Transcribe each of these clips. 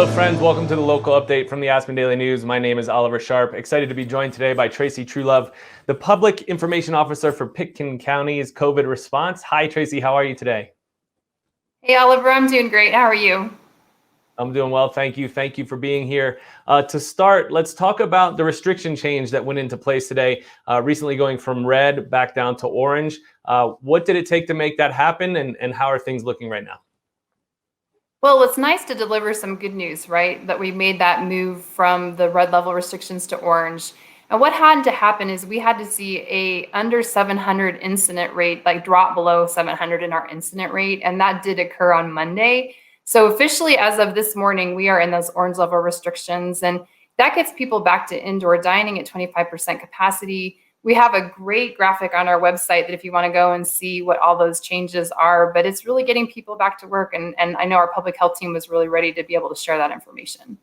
Hello, friends. Welcome to the local update from the Aspen Daily News. My name is Oliver Sharp. Excited to be joined today by Tracy Trulove, the Public Information Officer for Pitkin County's COVID Response. Hi, Tracy. How are you today? Hey, Oliver. I'm doing great. How are you? I'm doing well. Thank you. Thank you for being here. To start, let's talk about the restriction change that went into place today, recently going from red back down to orange. What did it take to make that happen, and how are things looking right now? Well, it's nice to deliver some good news, right? That we made that move from the red level restrictions to orange. And what had to happen is we had to see a under 700 incident rate, like drop below 700 in our incident rate. And that did occur on Monday. So officially, as of this morning, we are in those orange level restrictions. And that gets people back to indoor dining at 25% capacity. We have a great graphic on our website that if you want to go and see what all those changes are, but it's really getting people back to work. And I know our public health team was really ready to be able to share that information.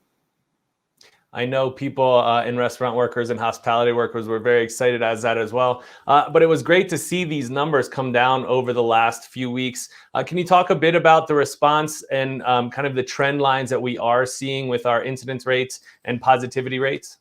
I know people in restaurant workers and hospitality workers were very excited as that as well. But it was great to see these numbers come down over the last few weeks. Can you talk a bit about the response and kind of the trend lines that we are seeing with our incidence rates and positivity rates?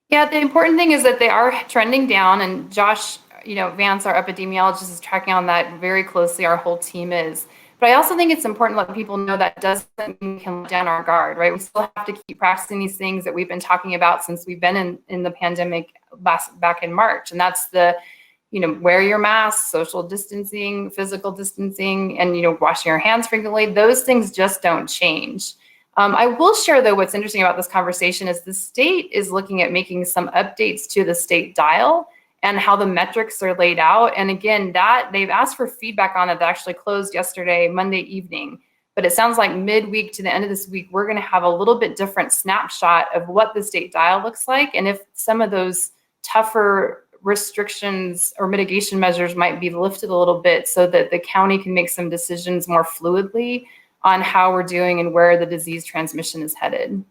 Yeah, the important thing is that they are trending down, and Josh, Vance, our epidemiologist, is tracking on that very closely. Our whole team is. But I also think it's important to let people know that doesn't mean we can let down our guard, right? We still have to keep practicing these things that we've been talking about since we've been in the pandemic back in March. And that's wear your mask, social distancing, physical distancing, and, washing your hands frequently. Those things just don't change. I will share, though, what's interesting about this conversation is the state is looking at making some updates to the state dial and how the metrics are laid out. And again, that they've asked for feedback on it. That actually closed yesterday, Monday evening. But it sounds like midweek to the end of this week, we're going to have a little bit different snapshot of what the state dial looks like. And if some of those tougher restrictions or mitigation measures might be lifted a little bit so that the county can make some decisions more fluidly on how we're doing and where the disease transmission is headed.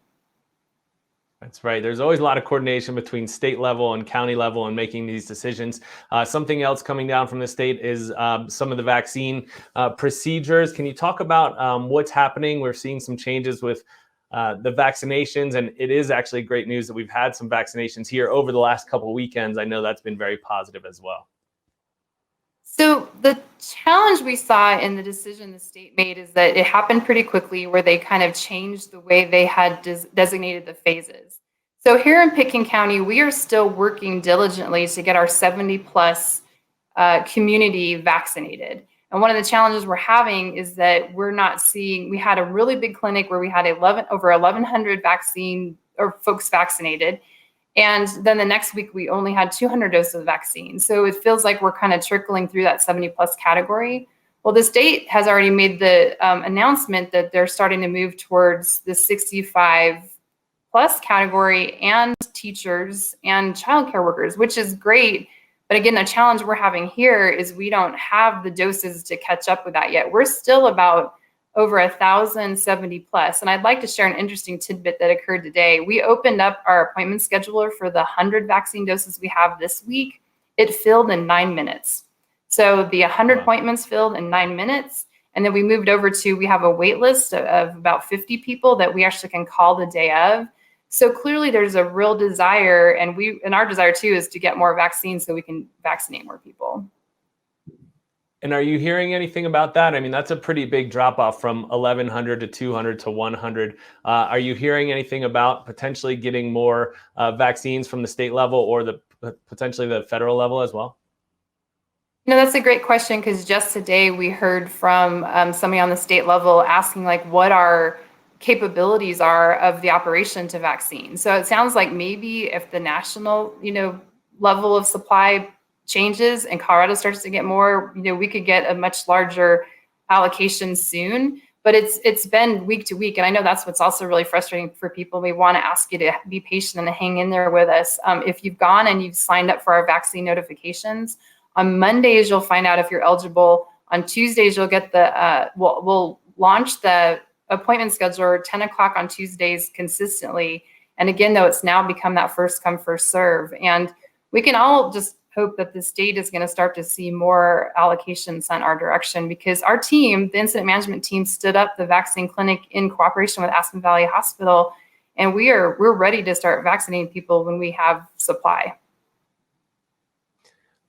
That's right. There's always a lot of coordination between state level and county level in making these decisions. Something else coming down from the state is some of the vaccine procedures. Can you talk about what's happening? We're seeing some changes with the vaccinations, and it is actually great news that we've had some vaccinations here over the last couple of weekends. I know that's been very positive as well. So the challenge we saw in the decision the state made is that it happened pretty quickly, where they kind of changed the way they had designated the phases. So here in Pitkin County, we are still working diligently to get our 70 plus community vaccinated. And one of the challenges we're having is that we're not seeing, we had a really big clinic where we had over 1,100 folks vaccinated. And then the next week, we only had 200 doses of vaccine. So it feels like we're kind of trickling through that 70 plus category. Well, the state has already made the announcement that they're starting to move towards the 65 plus category, and teachers and childcare workers, which is great. But again, the challenge we're having here is we don't have the doses to catch up with that yet. We're still about over 1,070 plus. And I'd like to share an interesting tidbit that occurred today. We opened up our appointment scheduler for the 100 vaccine doses we have this week. It filled in 9 minutes. So the 100 appointments filled in 9 minutes. And then we moved over to, we have a wait list of about 50 people that we actually can call the day of. So clearly there's a real desire, and our desire too is to get more vaccines so we can vaccinate more people. And are you hearing anything about that? I mean, that's a pretty big drop off from 1,100 to 200 to 100. Are you hearing anything about potentially getting more vaccines from the state level or potentially the federal level as well? That's a great question, because just today we heard from somebody on the state level asking what our capabilities are of the operation to vaccine. So it sounds like maybe if the national, level of supply changes and Colorado starts to get more, we could get a much larger allocation soon. But it's been week to week. And I know that's what's also really frustrating for people. We want to ask you to be patient and hang in there with us. If you've gone and you've signed up for our vaccine notifications, on Mondays, you'll find out if you're eligible. On Tuesdays, you'll get we'll launch the appointment scheduler 10 o'clock on Tuesdays consistently. And again, though, it's now become that first come, first serve. And we can all just hope that the state is going to start to see more allocations sent our direction, because our team, the incident management team, stood up the vaccine clinic in cooperation with Aspen Valley Hospital, and we're ready to start vaccinating people when we have supply.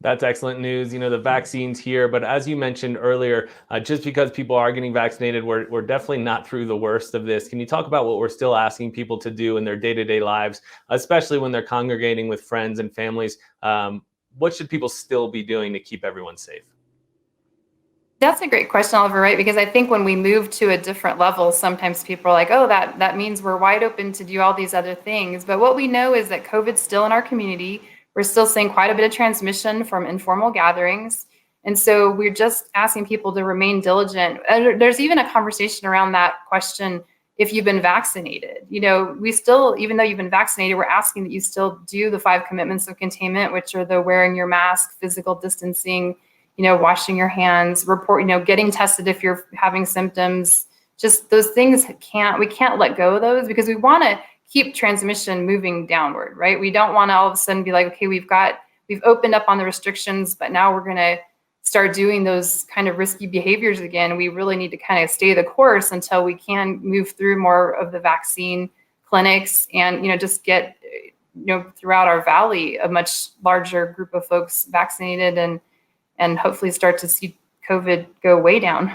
That's excellent news. You know, the vaccine's here, but as you mentioned earlier, just because people are getting vaccinated, we're definitely not through the worst of this. Can you talk about what we're still asking people to do in their day-to-day lives, especially when they're congregating with friends and families? What should people still be doing to keep everyone safe? That's a great question, Oliver, right? Because I think when we move to a different level, sometimes people are like, oh, that means we're wide open to do all these other things. But what we know is that COVID's still in our community. We're still seeing quite a bit of transmission from informal gatherings. And so we're just asking people to remain diligent. There's even a conversation around that question, if you've been vaccinated. You know, we still, even though you've been vaccinated, we're asking that you still do the 5 commitments of containment, which are the wearing your mask, physical distancing, you know, washing your hands, getting tested if you're having symptoms. Just those things we can't let go of those, because we want to keep transmission moving downward, right? We don't want to all of a sudden be like, okay, we've opened up on the restrictions, but now we're going to start doing those kind of risky behaviors again. We really need to kind of stay the course until we can move through more of the vaccine clinics and, you know, just get, you know, throughout our valley, a much larger group of folks vaccinated and hopefully start to see COVID go way down.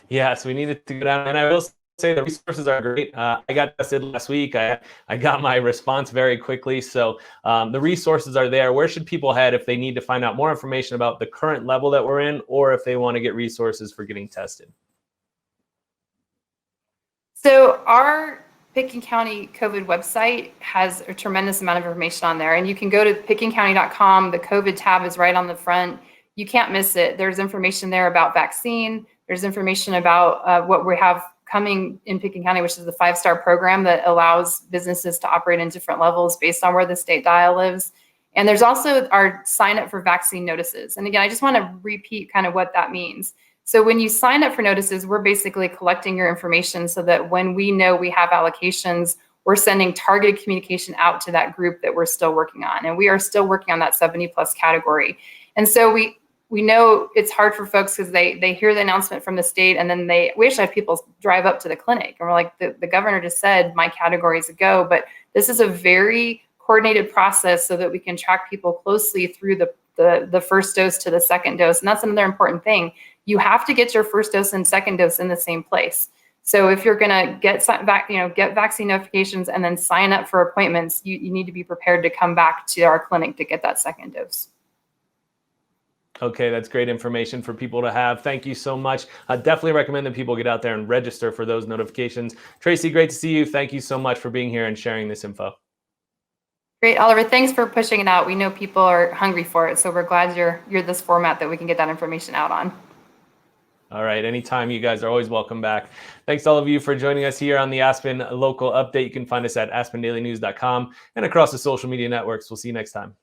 Yes, we needed to go down. And I will say the resources are great. I got tested last week. I got my response very quickly. So the resources are there. Where should people head if they need to find out more information about the current level that we're in, or if they want to get resources for getting tested? So our Pitkin County COVID website has a tremendous amount of information on there, and you can go to pitkincounty.com. The COVID tab is right on the front. You can't miss it. There's information there about vaccine. There's information about what we have coming in Pitkin County, which is the 5-star program that allows businesses to operate in different levels based on where the state dial lives. And there's also our sign up for vaccine notices. And again, I just want to repeat kind of what that means. So when you sign up for notices, we're basically collecting your information so that when we know we have allocations, we're sending targeted communication out to that group that we're still working on. And we are still working on that 70+ category. And so we know it's hard for folks because they hear the announcement from the state, and then we actually have people drive up to the clinic and we're like, the governor just said my category is a go. But this is a very coordinated process so that we can track people closely through the first dose to the second dose. And that's another important thing. You have to get your first dose and second dose in the same place. So if you're going to get vaccine notifications and then sign up for appointments, you need to be prepared to come back to our clinic to get that second dose. Okay, that's great information for people to have. Thank you so much. I definitely recommend that people get out there and register for those notifications. Tracy, great to see you. Thank you so much for being here and sharing this info. Great, Oliver. Thanks for pushing it out. We know people are hungry for it, so we're glad you're this format that we can get that information out on. All right, anytime. You guys are always welcome back. Thanks to all of you for joining us here on the Aspen Local Update. You can find us at aspendailynews.com and across the social media networks. We'll see you next time.